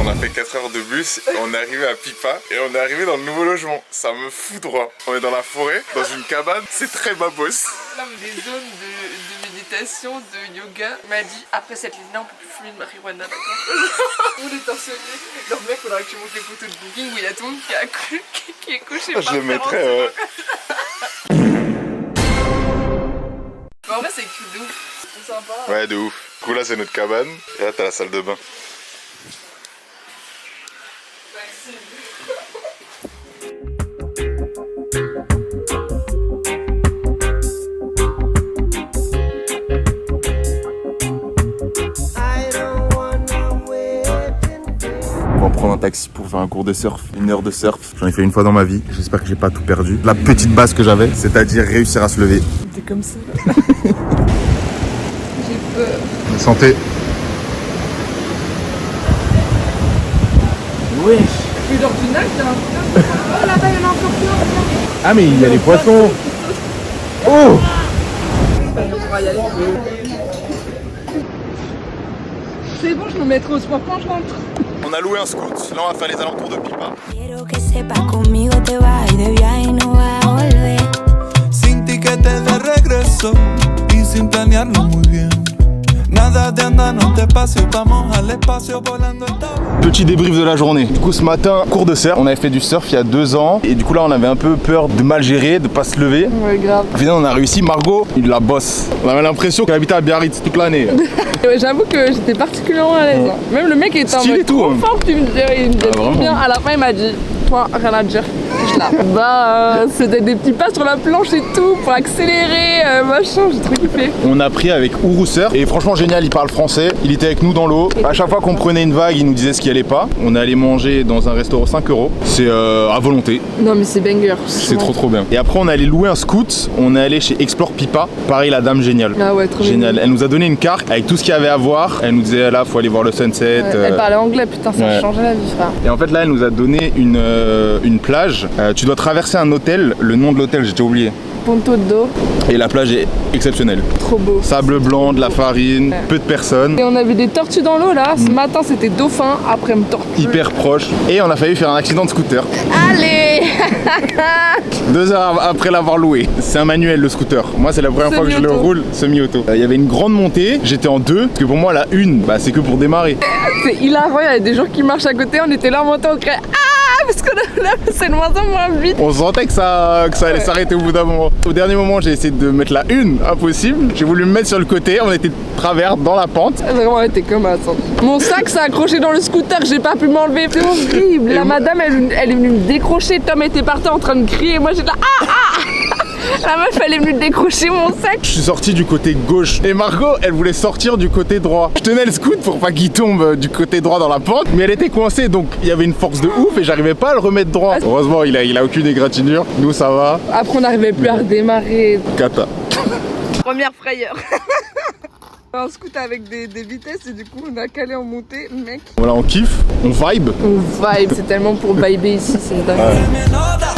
On a fait 4 heures de bus, et on est arrivé à Pipa et on est arrivé dans le nouveau logement. Ça me fout droit. On est dans la forêt, dans une cabane, c'est très babos. Là, des zones de méditation, de yoga. Il m'a dit, après cette ligne-là, on peut plus fumer de marijuana, d'accord. On est enseigné. Non, mec, faudra que tu montes les photos de booking où il y a tout le monde qui est couché par Je le mettrais. Mais en vrai, c'est cute de ouf. C'est sympa. Ouais, de ouf. Du coup, là, c'est notre cabane. Et là, t'as la salle de bain. On va prendre un taxi pour faire un cours de surf, 1 heure de surf. J'en ai fait une fois dans ma vie. J'espère que j'ai pas tout perdu. La petite base que j'avais, c'est-à-dire réussir à se lever. T'es comme ça. J'ai peur. Santé. Oui. Tu dors du nage, t'as un peu. Oh là-bas, il y en a encore plein. Ah mais il y a les poissons. Oh. On va y aller. C'est bon, je me mettrai au sport quand je rentre. On a loué un scoot. Là, on va faire les alentours de Pipa. Quiero que sepas conmigo te vas y de viaje no vas a volver. Sin tiquete de regreso y sin planearlo muy bien. Nada de andarnos despacio, vamos al espacio volando esta vez. Petit débrief de la journée. Du coup, ce matin, cours de surf. On avait fait du surf il y a 2 ans. Et du coup, là, on avait un peu peur de mal gérer, de pas se lever. Ouais, grave. Au final, on a réussi. Margot, il la bosse. On avait l'impression qu'elle habitait à Biarritz toute l'année. Ouais, j'avoue que j'étais particulièrement à l'aise. Hein. Même le mec était en Stylé mode tout, trop hein. fort, tu me disais, il me disait trop vraiment. bien. À la fin, il m'a dit, toi, rien à dire. Je là. Bah, c'était des petits pas sur la planche et tout pour accélérer, machin, j'ai trop kiffé. On a pris avec Ourou Surf. Et franchement, génial, il parle français. Il était avec nous dans l'eau. À chaque fois qu'on prenait une vague, il nous disait ce qui allait pas. On est allé manger dans un restaurant 5 €. C'est à volonté. Non, mais c'est banger. C'est trop bien. Et après, on est allé louer un scoot. On est allé chez Explore Pipa. Pareil, la dame géniale. Ah ouais, trop Génial. Elle nous a donné une carte avec tout ce qu'il y avait à voir. Elle nous disait là, faut aller voir le sunset. Ouais, elle parlait anglais, putain, ça ouais. a changé la vie, frère. Et en fait, là, elle nous a donné une plage. Tu dois traverser un hôtel. Le nom de l'hôtel, j'ai déjà oublié. Ponto d'eau, Et la plage est exceptionnelle. trop beau. Sable blanc, de la farine, Ouais. peu de personnes. Et on avait des tortues dans l'eau là. Ce matin, c'était dauphin, après-midi tortue. Hyper proche. Et on a failli faire un accident de scooter. Allez. 2 heures après l'avoir loué. C'est un manuel le scooter. Moi c'est la première fois que je le Semi-auto. roule semi-auto. Il y avait une grande montée, j'étais en 2, parce que pour moi la 1, bah, c'est que pour démarrer. C'est hilarant, il y avait des gens qui marchent à côté, on était là en montant, on criait ah, parce que là c'est de moins en moins vite. On sentait que ça allait s'arrêter au bout d'un moment. Au dernier moment j'ai essayé de mettre la 1, impossible. J'ai voulu me mettre sur le côté, on était de travers dans la pente. Vraiment, elle était comme attends. Mon sac s'est accroché dans le scooter, j'ai pas pu m'enlever, c'est horrible. La madame elle est venue me décrocher, Tom était parti en train de crier, moi j'étais là ah. La meuf elle est venue décrocher mon sac. Je suis sorti du côté gauche et Margot elle voulait sortir du côté droit. Je tenais le scoot pour pas qu'il tombe du côté droit dans la pente, mais elle était coincée donc il y avait une force de ouf et j'arrivais pas à le remettre droit. Heureusement il a aucune égratignure, nous ça va. Après on n'arrivait plus à redémarrer. Cata. Première frayeur. Un scooter avec des vitesses et du coup on a calé en montée, mec. Voilà on kiffe, on vibe. On vibe, c'est tellement pour vibrer ici, c'est dingue. Se me nota,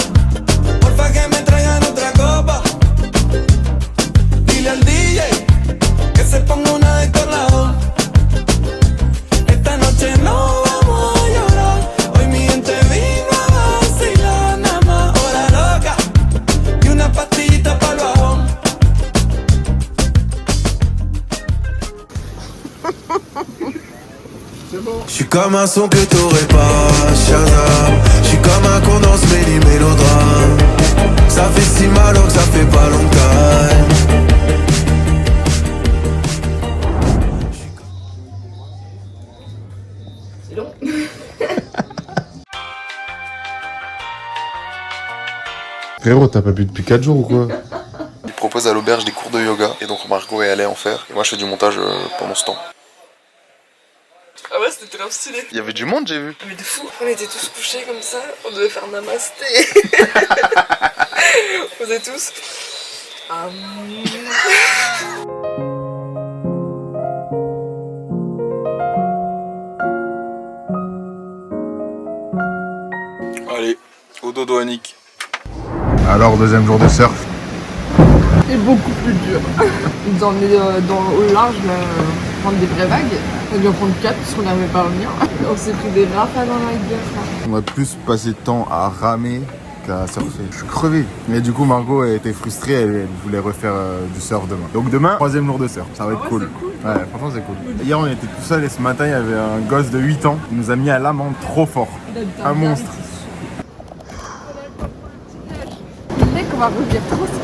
porfa que me traigan otra copa. Dile al DJ que se ponga una de colado. Esta noche no vamos a llorar. Hoy mi gente vino a vacilar. Nada más hora loca y una pastillita para el bajón. Je suis comme un son que t'aurais pas, Shazam. Je suis comme un con dans ce mélodrame. Ça fait si mal alors que ça fait pas longtemps. C'est long. Frérot, t'as pas bu depuis 4 jours ou quoi? Il propose à l'auberge des cours de yoga et donc Margot est allée en faire. Et moi je fais du montage pendant ce temps. Ah ouais, c'était grave stylé. Il y avait du monde, j'ai vu. Mais de fou. On était tous couchés comme ça, on devait faire namasté. On faisait tous. Allez, au dodo Annick. Alors, deuxième jour de surf. C'est beaucoup plus dur. Ils nous ont emmenés au large là, prendre des vraies vagues. On a dû en prendre 4 parce qu'on n'arrivait pas à revenir. On s'est pris des rafales dans la gueule. On a plus passé de temps à ramer qu'à surfer. Je suis crevé. Mais du coup, Margot elle était frustrée, elle voulait refaire du surf demain. Donc demain, troisième jour de surf. Ça va être cool. Ouais, franchement, c'est cool. Hier, on était tout seul et ce matin, il y avait un gosse de 8 ans qui nous a mis à l'amende trop fort. Un monstre. Mec, on va revenir trop ski.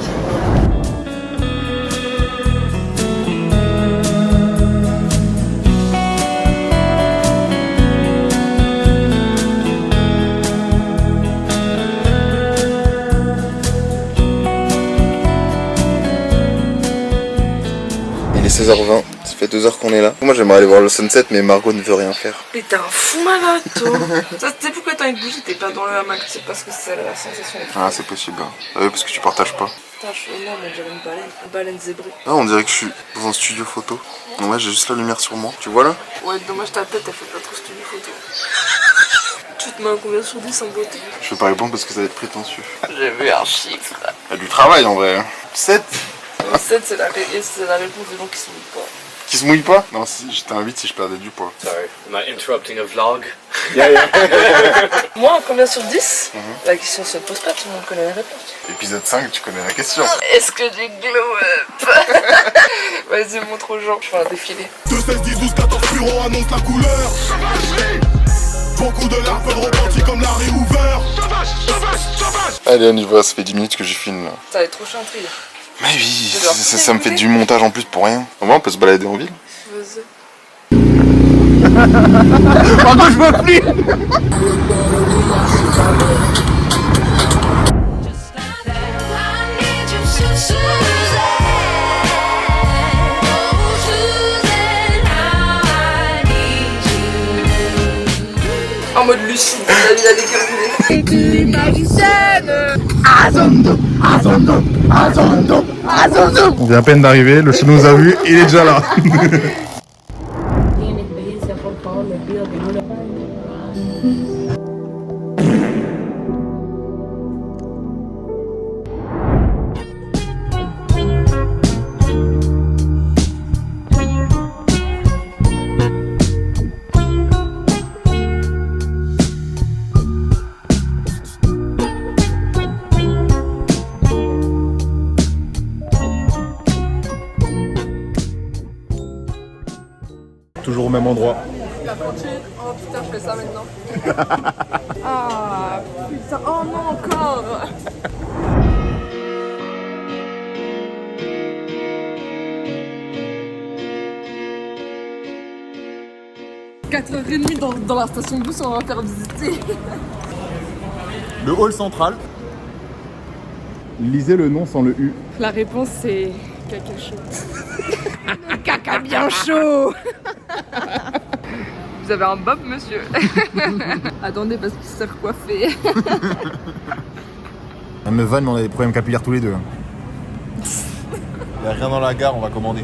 Il est 16h20, ça fait 2 heures qu'on est là. Moi j'aimerais aller voir le sunset mais Margot ne veut rien faire. Mais t'es un fou malade, toi. Ça, tu sais pourquoi t'as envie de bouger, t'es pas dans le hamac, c'est parce que c'est la sensation. Ah c'est possible, hein. Ah oui parce que tu partages pas. Putain, je suis énorme, on dirait une baleine zébrée. Ah on dirait que je suis dans un studio photo. Ouais j'ai juste la lumière sur moi, tu vois là? Ouais, dommage ta tête, elle fait pas trop studio photo. Tu te mets un combien sur 10 en beauté? Je vais pas répondre parce que ça va être prétentieux. J'ai vu un chiffre. Il y a du travail en vrai. 7. 7 c'est la réponse des gens qui se mouillent pas. Qui se mouille pas? Non si, je t'invite si je perdais du poids. Sorry, am I interrupting a vlog? Moi, combien sur 10? La question se pose pas, tout le monde connaît la réponse. Épisode 5, tu connais la question. Est-ce que j'ai glow up? Vas-y, montre aux gens, je fais un défilé. 2, 16, 10, 12, 14 bureaux annonce la couleur. Beaucoup de larmes peuvent repentir comme Larry Hoover. Allez on y va, ça fait 10 minutes que je filme là. Ça va être trop chanté. Mais oui, ça me fait du montage en plus pour rien. Au moins on peut se balader en ville. Vas-y. Margot, je veux plus. En mode lucide, il a déclaré. On vient à peine d'arriver, le chou nous a vu, il est déjà là. Toujours au même endroit. La cantine. Oh putain, je fais ça maintenant. Ah putain, oh non, encore. « 4h30 dans la station de bus, on va faire visiter. » Le hall central. Lisez le nom sans le U. La réponse c'est caca chaud. Le caca bien chaud. Vous avez un bob, monsieur? Attendez, parce qu'ils savent coiffer. Elle me vanne, mais on a des problèmes capillaires tous les deux. Il y a rien dans la gare, on va commander.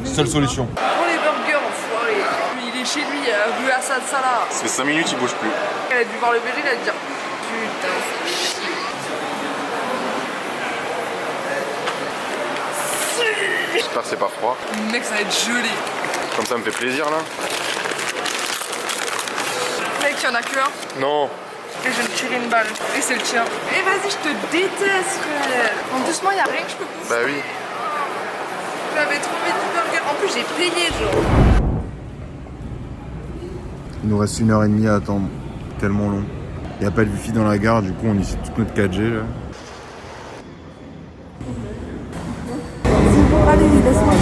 Seule solution. Prends les burgers, enfoiré. Lui, il est chez lui, rue Assad Salah. Ça fait 5 minutes, il bouge plus. Elle a dû voir le BG, elle a dû dire putain, c'est J'espère que c'est pas froid. mec, ça va être gelé. Comme ça me fait plaisir là. Mec, il y en a que un. Non. Et je vais me tirer une balle. Et c'est le tien. Et vas-y, je te déteste, frère. En doucement, y a rien que je peux pousser. Bah oui. J'avais trouvé du burger. En plus, j'ai payé, genre. Il nous reste 1h30 à attendre. Tellement long. Il n'y a pas de wifi dans la gare, du coup on utilise toute notre 4G là. Allez, laisse-moi.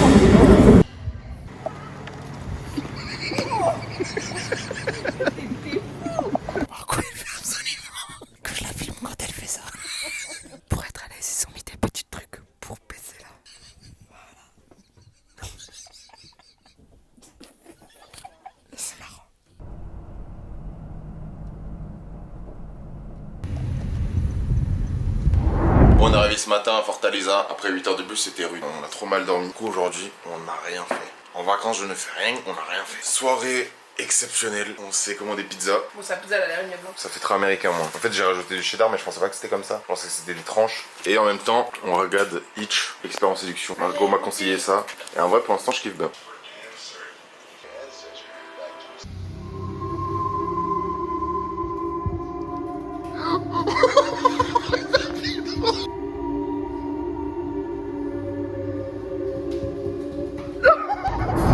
Margot, il fait absolument que je la filme quand elle fait ça. Pour être à l'aise, ils ont mis des petits trucs pour baisser là. Voilà. C'est marrant. on est arrivé ce matin à Fortaleza. Après 8 heures de bus, c'était rude. On a trop mal dormi. Du coup, aujourd'hui, on n'a rien fait. En vacances, je ne fais rien, on n'a rien fait. Soirée exceptionnelle. On s'est commandé pizza. Bon, sa pizza, elle a l'air mignonne. Ça fait très américain, moi. En fait, j'ai rajouté du cheddar, mais je pensais pas que c'était comme ça. Je pensais que c'était des tranches. Et en même temps, on regarde Hitch, Expérience Séduction. Margot m'a conseillé ça. Et en vrai, pour l'instant, je kiffe bien.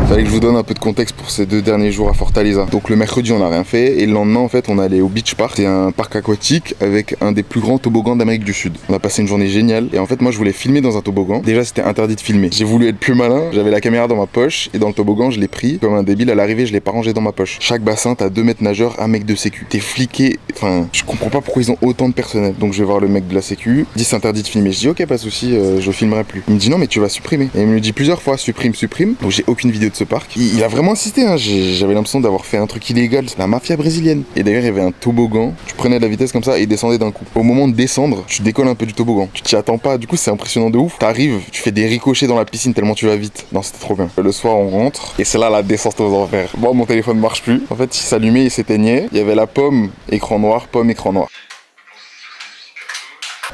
Fallait que je vous donne un peu de contexte pour ces 2 derniers jours à Fortaleza. Donc le mercredi on n'a rien fait et le lendemain en fait on allait au Beach Park. C'est un parc aquatique avec un des plus grands toboggans d'Amérique du Sud. On a passé une journée géniale et en fait moi je voulais filmer dans un toboggan. Déjà c'était interdit de filmer. J'ai voulu être plus malin, j'avais la caméra dans ma poche et dans le toboggan je l'ai pris comme un débile à l'arrivée, je l'ai pas rangé dans ma poche. Chaque bassin t'as 2 maîtres nageurs, un mec de sécu. T'es fliqué, enfin je comprends pas pourquoi ils ont autant de personnel. Donc je vais voir le mec de la sécu, il dit c'est interdit de filmer. Je dis ok pas de souci, je filmerai plus. Il me dit non mais tu vas supprimer. Et il me le dit plusieurs fois supprime. Donc j'ai aucune vidéo de ce parc. Il a vraiment insisté, hein. J'avais l'impression d'avoir fait un truc illégal. C'est la mafia brésilienne. Et d'ailleurs, il y avait un toboggan. Tu prenais de la vitesse comme ça et il descendait d'un coup. Au moment de descendre, tu décolles un peu du toboggan. Tu t'y attends pas. Du coup, c'est impressionnant de ouf. T'arrives, tu fais des ricochets dans la piscine tellement tu vas vite. Non, c'était trop bien. Le soir, on rentre et c'est là la descente aux enfers. Bon, mon téléphone marche plus. En fait, il s'allumait, il s'éteignait. Il y avait la pomme, écran noir, pomme, écran noir.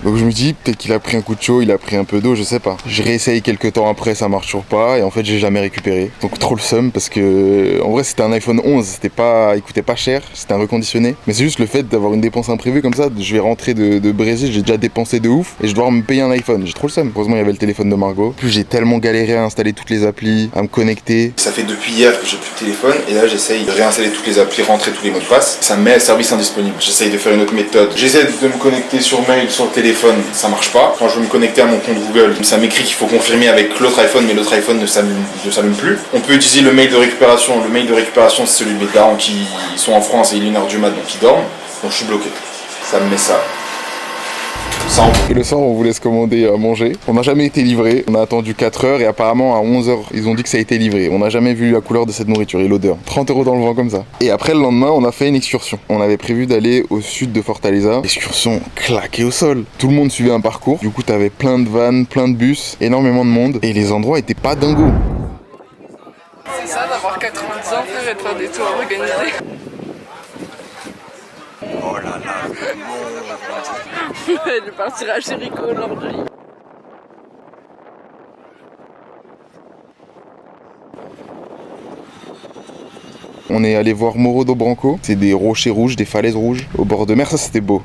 Donc je me dis, peut-être qu'il a pris un coup de chaud, il a pris un peu d'eau, je sais pas. Je réessaye quelques temps après, ça marche toujours pas, et en fait j'ai jamais récupéré. Donc trop le seum, parce que en vrai c'était un iPhone 11, il coûtait pas cher, c'était un reconditionné. Mais c'est juste le fait d'avoir une dépense imprévue comme ça, je vais rentrer de Brésil, j'ai déjà dépensé de ouf, et je dois me payer un iPhone, j'ai trop le seum. Heureusement il y avait le téléphone de Margot. Plus j'ai tellement galéré à installer toutes les applis, à me connecter. Ça fait depuis hier que j'ai plus de téléphone, et là j'essaye de réinstaller toutes les applis, rentrer tous les mots de passe. Ça me met service indisponible. J'essaye de faire une autre méthode. J'essaie de me connecter sur mail, sur le téléphone, ça marche pas. Quand je veux me connecter à mon compte Google, ça m'écrit qu'il faut confirmer avec l'autre iPhone, mais l'autre iPhone ne s'allume plus. On peut utiliser le mail de récupération. Le mail de récupération, c'est celui de mes darons qui sont en France et il est 1h du mat, donc ils dorment. Donc je suis bloqué. Ça me met ça. Et le soir on voulait se commander à manger. On n'a jamais été livré. On a attendu 4 heures et apparemment à 11h ils ont dit que ça a été livré. On n'a jamais vu la couleur de cette nourriture et l'odeur. 30 € dans le vent comme ça. Et après le lendemain on a fait une excursion. On avait prévu d'aller au sud de Fortaleza. Excursion claquée au sol. Tout le monde suivait un parcours. Du coup t'avais plein de vannes, plein de bus, énormément de monde. Et les endroits étaient pas dingos. C'est ça d'avoir 90 ans frère et de faire des tours organisés. Oh là là, Je vais partir à Jéricho aujourd'hui. on est allé voir Morro do Branco. C'est des rochers rouges, des falaises rouges au bord de mer, ça c'était beau.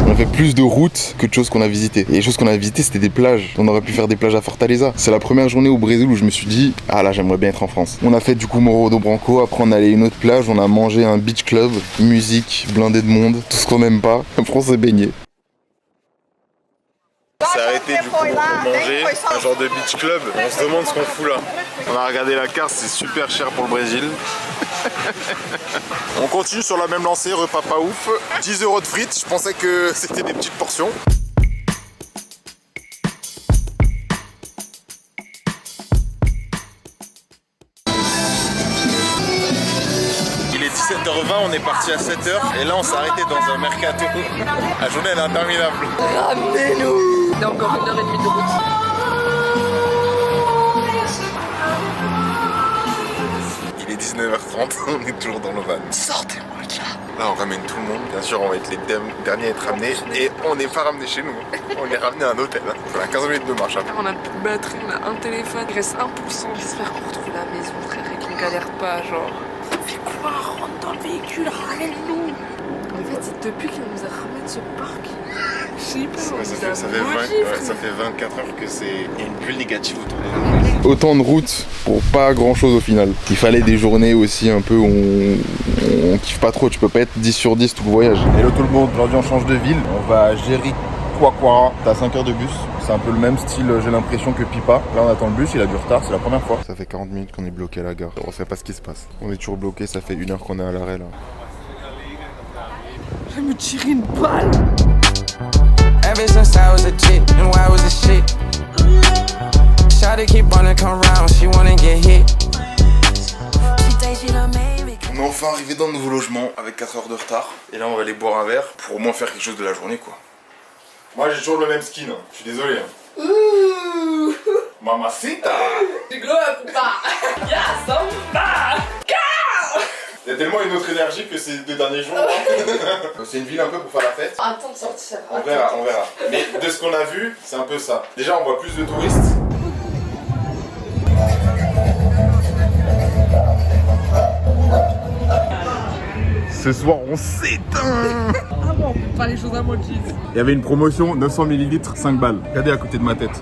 On a fait plus de routes que de choses qu'on a visitées. Et les choses qu'on a visitées, c'était des plages. On aurait pu faire des plages à Fortaleza. C'est la première journée au Brésil où je me suis dit, ah là, j'aimerais bien être en France. On a fait du coup Morro do Branco. Après, on est allé à une autre plage. On a mangé un beach club, musique, blindé de monde, tout ce qu'on n'aime pas. Après, on s'est baigné. On s'est arrêté du coup pour manger un genre de beach club. On se demande ce qu'on fout là. On a regardé la carte, c'est super cher pour le Brésil. On continue sur la même lancée, repas pas ouf. 10 € de frites, je pensais que c'était des petites portions. Il est 17h20, on est parti à 7h et là on s'est arrêté dans un mercato. La journée elle est interminable. Ramenez-nous! Il y a encore 1h30 de route. Il est 19h30, on est toujours dans le van. Sortez-moi de là! Là on ramène tout le monde, bien sûr on va être les derniers à être ramenés et on n'est pas ramenés chez nous, on est ramenés à un hôtel, on a 15 minutes de marche. On a plus de batterie, on a un téléphone, il reste 1%, j'espère qu'on retrouve la maison frère et qu'on galère pas genre. On fait quoi? Rentre dans le véhicule, ramène-nous! En fait c'est depuis qu'il nous a ramené de ce parc. Je sais pas, ça fait 24 heures que c'est une bulle négative autour de nous. Autant de routes pour pas grand chose au final. Il fallait des journées aussi un peu où on kiffe pas trop, tu peux pas être 10 sur 10 tout le voyage. Hello tout le monde, aujourd'hui on change de ville, on va à Jericoacoara, t'as 5 heures de bus, c'est un peu le même style j'ai l'impression que Pipa. Là on attend le bus, il a du retard, c'est la première fois. Ça fait 40 minutes qu'on est bloqué à la gare, on sait pas ce qui se passe. On est toujours bloqué, ça fait 1 heure qu'on est à l'arrêt là. Je vais me tirer une balle! Ever since I was a kid, knew I was a shit. Shawty keep wanna come round, she wanna get hit. On est enfin arrivé dans le nouveau logement avec 4 heures de retard. Et là on va aller boire un verre pour au moins faire quelque chose de la journée quoi. Moi j'ai toujours le même skin, hein. Je suis désolé. Hein. Ouh. Mamacita. Du glow up pas. Ya samba. Il y a tellement une autre énergie que ces 2 derniers jours. Hein. C'est une ville un peu pour faire la fête. Attends de sortir. On verra. Mais de ce qu'on a vu, c'est un peu ça. Déjà on voit plus de touristes. Ce soir on s'éteint. Ah bon, on peut pas les choses à moitié. Il y avait une promotion 900 ml 5 balles. Regardez à côté de ma tête.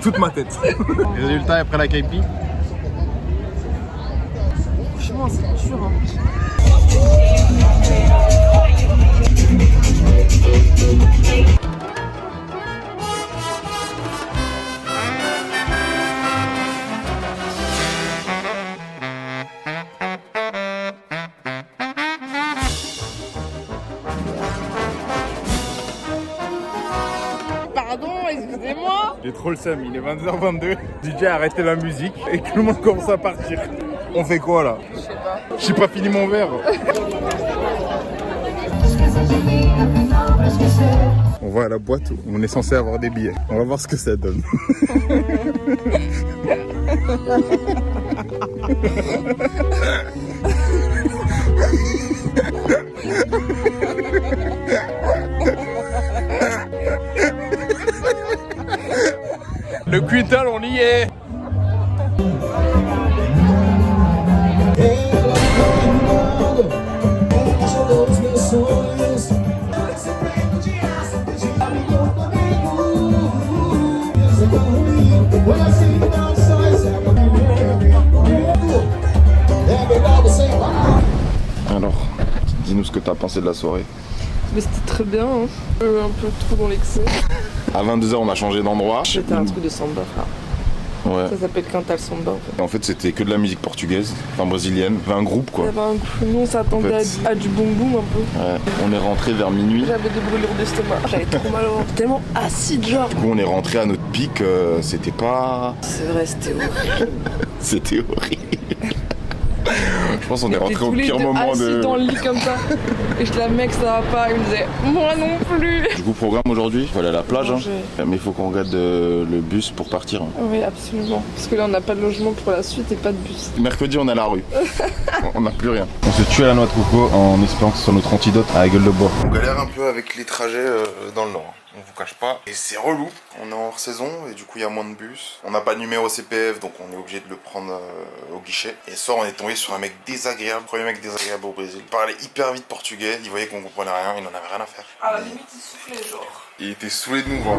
Toute ma tête. Les résultats après la KP. Franchement, c'est dur. Hein. Pardon, excusez-moi. J'ai trop le seum, il est 22h22. DJ a arrêté la musique et tout le monde commence à partir. On fait quoi là? Je sais pas. J'ai pas fini mon verre. On va à la boîte où on est censé avoir des billets. On va voir ce que ça donne. Le quintal, on y est. Alors, dis-nous ce que t'as pensé de la soirée. Mais c'était très bien, hein. Un peu trop dans l'excès. À 22h on a changé d'endroit. C'était un truc de samba, frère. Ouais. Ça s'appelle Quintal Samba en fait. En fait c'était que de la musique portugaise, enfin brésilienne. Il y avait un groupe Il y quoi. avait un coup, nous on s'attendait En fait, à du boum boum un peu. Ouais. On est rentré vers minuit. J'avais des brûlures d'estomac, j'avais trop mal au ventre. Tellement acide genre. Du coup on est rentré à notre pic, c'était pas... C'est vrai, c'était horrible. C'était horrible. Je pense qu'on est On était rentré au tous les pire deux moment assis de... dans le lit comme ça. Et je la mec ça va pas, il me disait moi non plus. Du coup programme aujourd'hui, il faut aller à la plage hein. Manger. Mais il faut qu'on regarde le bus pour partir. Hein. Oui absolument. Parce que là on n'a pas de logement pour la suite et pas de bus. Mercredi on est à la rue. On n'a plus rien. On se tue à la noix de coco en espérant que ce soit notre antidote à la gueule de bois. On galère un peu avec les trajets dans le nord. On vous cache pas. Et c'est relou. On est hors saison et du coup il y a moins de bus. On n'a pas de numéro CPF donc on est obligé de le prendre au guichet. Et ce soir on est tombé sur un mec désagréable. Premier mec désagréable au Brésil. Il parlait hyper vite portugais. Il voyait qu'on comprenait rien. Il en avait rien à faire. À la limite il soufflait genre. Il était saoulé de nous voir.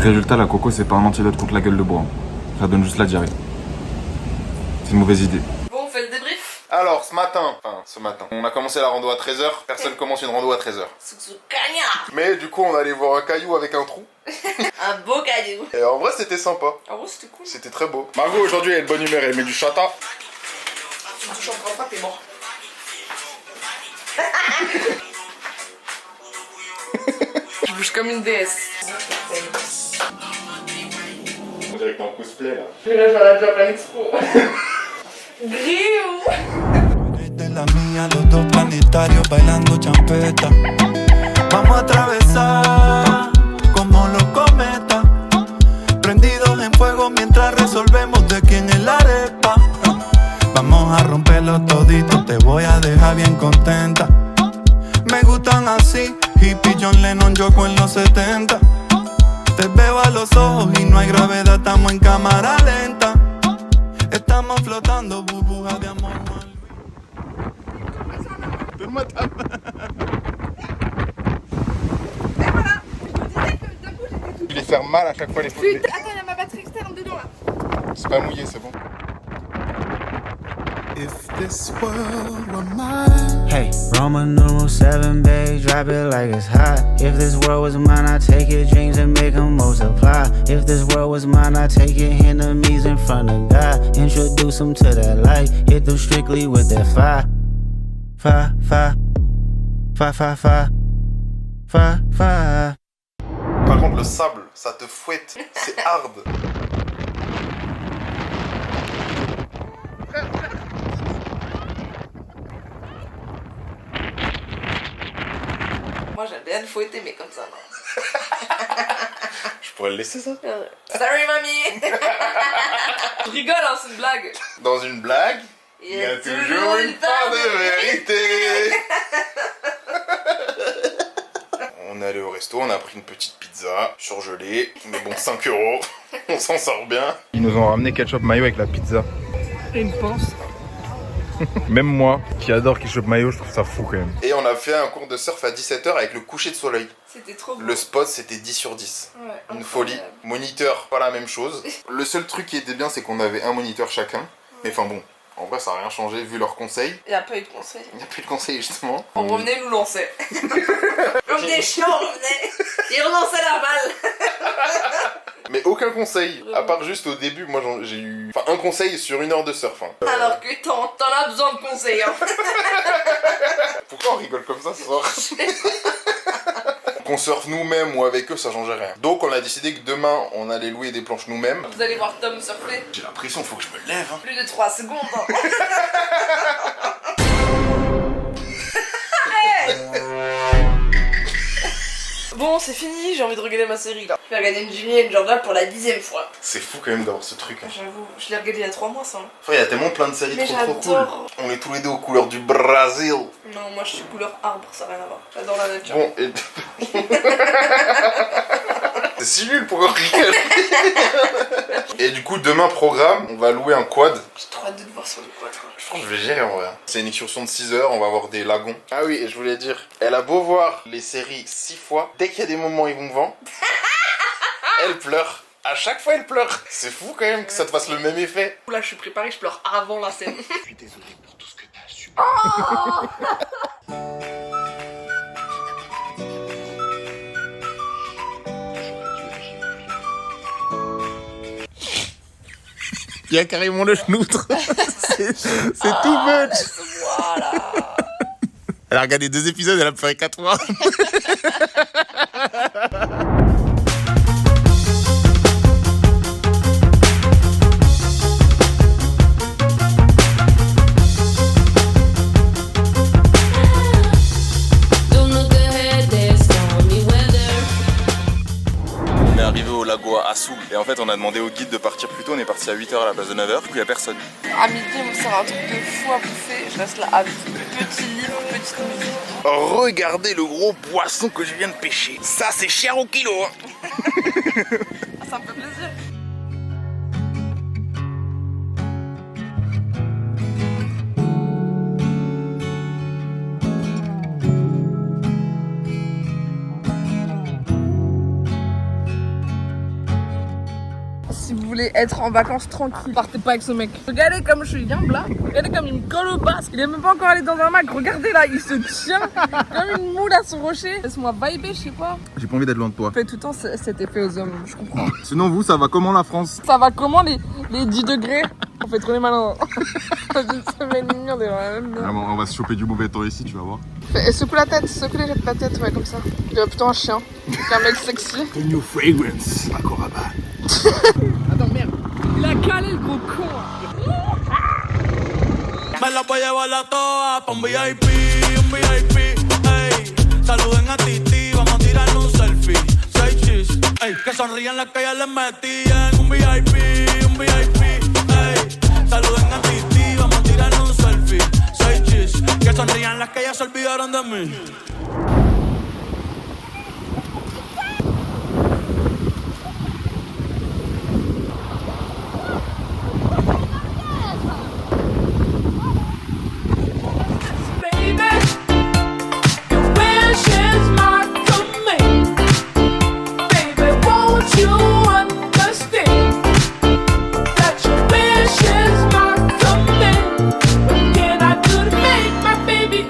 Résultat, la coco c'est pas un antidote contre la gueule de bois. Ça donne juste la diarrhée. C'est une mauvaise idée. Bon on fait le débrief. Alors ce matin, on a commencé la rando à 13h. Personne commence une rando à 13h. Mais du coup on allait voir un caillou avec un trou. Un beau caillou. Et en vrai c'était sympa. Ah ouais c'était cool. C'était très beau. Margot aujourd'hui elle est de bonne humeur, elle met du chata. Tu me touches encore pas, t'es mort. Je bouge comme une déesse. On dirait que t'es en cosplay là. Je vais là, la Japan Expo. Grio. De la mía, los dos planetarios bailando champeta. Vamos a atravesar como los cometas, prendidos en fuego mientras resolvemos de quién es la arepa. Vamos a romperlo todito, te voy a dejar bien contenta. Me gustan así, hippie John Lennon, Yoko en los 70. Te veo a los ojos y no hay gravedad, estamos en cámara lenta. Estamos flotando, burbujas de amor. Donne-moi ta main. Et voilà. Je te disais que d'un coup j'étais tout. Je vais faire mal à chaque fois les photos. Putain, attends, il y a ma batterie externe dedans là. C'est pas mouillé, c'est bon. If this world were mine, Hey, Roman numeral 7, babe, drop it like it's hot. If this world was mine, I'd take your dreams and make them multiply. If this world was mine, I'd take your enemies in front of God. Introduce them to that light, hit them strictly with that fire. Fire, fire, fire, fire, fire, fire, fire. Par contre, le sable, ça te fouette. C'est hard. Moi j'aime bien le fouetter, mais comme ça, non. Je pourrais le laisser ça. Sorry, mamie. Je rigole, hein, c'est une blague. Dans une blague, il y a toujours une part de vérité. On est allé au resto, on a pris une petite pizza surgelée, mais bon, 5 €, on s'en sort bien. Ils nous ont ramené ketchup mayo avec la pizza. Et une pince. Même moi, qui adore ketchup mayo, je trouve ça fou quand même. Et on a fait un cours de surf à 17 h avec le coucher de soleil. C'était trop beau. Le spot, c'était 10 sur 10. Ouais, une folie. Moniteur, pas la même chose. Le seul truc qui était bien, c'est qu'on avait un moniteur chacun. Mais enfin bon, en vrai, ça n'a rien changé vu leurs conseils. Il n'y a pas eu de conseils. Il n'y a plus de conseils, justement. On revenait nous lancer. Comme des chiens, on revenait. Ils relançaient la balle. Mais aucun conseil, à part juste au début, moi j'ai eu un conseil sur 1 heure de surf. Hein. Alors que t'en as besoin de conseils. Hein. Pourquoi on rigole comme ça ce soir? Qu'on surfe nous-mêmes ou avec eux, ça changeait rien. Donc on a décidé que demain, on allait louer des planches nous-mêmes. Vous allez voir Tom surfer. J'ai l'impression, faut que je me lève. Hein. Plus de 3 secondes. Hein. Bon, c'est fini, j'ai envie de regarder ma série là. Je vais regarder Ginny and Georgia pour la 10e fois. C'est fou quand même d'avoir ce truc. Hein. J'avoue, je l'ai regardé il y a 3 mois ça. Enfin, il y a tellement plein de séries mais trop cool. On est tous les deux aux couleurs du Brésil. Non, moi je suis couleur arbre, ça n'a rien à voir. J'adore la nature. Bon, et... c'est si nul pour rigoler. Et du coup, demain, programme, on va louer un quad. J'ai trop hâte de te voir sur le quad. Je pense que je vais gérer en vrai. C'est une excursion de 6 heures, on va voir des lagons. Ah oui, et je voulais dire, elle a beau voir les séries 6 fois, dès qu'il y a des moments émouvants, elle pleure. À chaque fois, elle pleure. C'est fou quand même que ça te fasse le même effet. Là, je suis préparée, je pleure avant la scène. Je suis désolé pour tout ce que t'as su. Il y a carrément le schnoutre. C'est tout much. Voilà. Elle a regardé 2 épisodes, elle a pleuré 4 fois. On est arrivé au lago à Assoul et en fait on a demandé au guide de partir plus tôt, on est parti à 8 h à la place de 9 h, du coup il n'y a personne. À midi, on me sert un truc de fou à bouffer, je reste là à vivre. Petit livre, petite musique. Regardez le gros poisson que je viens de pêcher. Ça c'est cher au kilo. Hein. Ça me fait plaisir. Si vous voulez être en vacances tranquille, partez pas avec ce mec. Regardez comme je suis bien blanc. Regardez comme il me colle au basque. Il est même pas encore allé dans un Mac. Regardez là, il se tient comme une moule à son rocher. Laisse-moi vibrer, je sais pas. J'ai pas envie d'être loin de toi. On fait tout le temps cet effet aux hommes, je comprends. Sinon vous, ça va comment la France? Ça va comment les 10 degrés? On fait trop les malins. Une semaine et demie, on est dans la même bien. On va se choper du mauvais temps ici, tu vas voir. Secoue la tête, secoue la tête, ouais, comme ça. Il a plutôt un chien, qu'un mec sexy. The new fragrance, Paco Rabanne. Attends, merde. Il a calé le gros con. Me la voy a llevar a todas pa' un VIP, ey. Saluden a Titi, vamos a tirarle un selfie. 6 chis, ey. Que sonrían las que ya les metían. Un VIP, ey. Saluden a Titi, vamos a tirarle un selfie. 6 chis, que sonrían las que ya se olvidaron de mí. Can I do to make my baby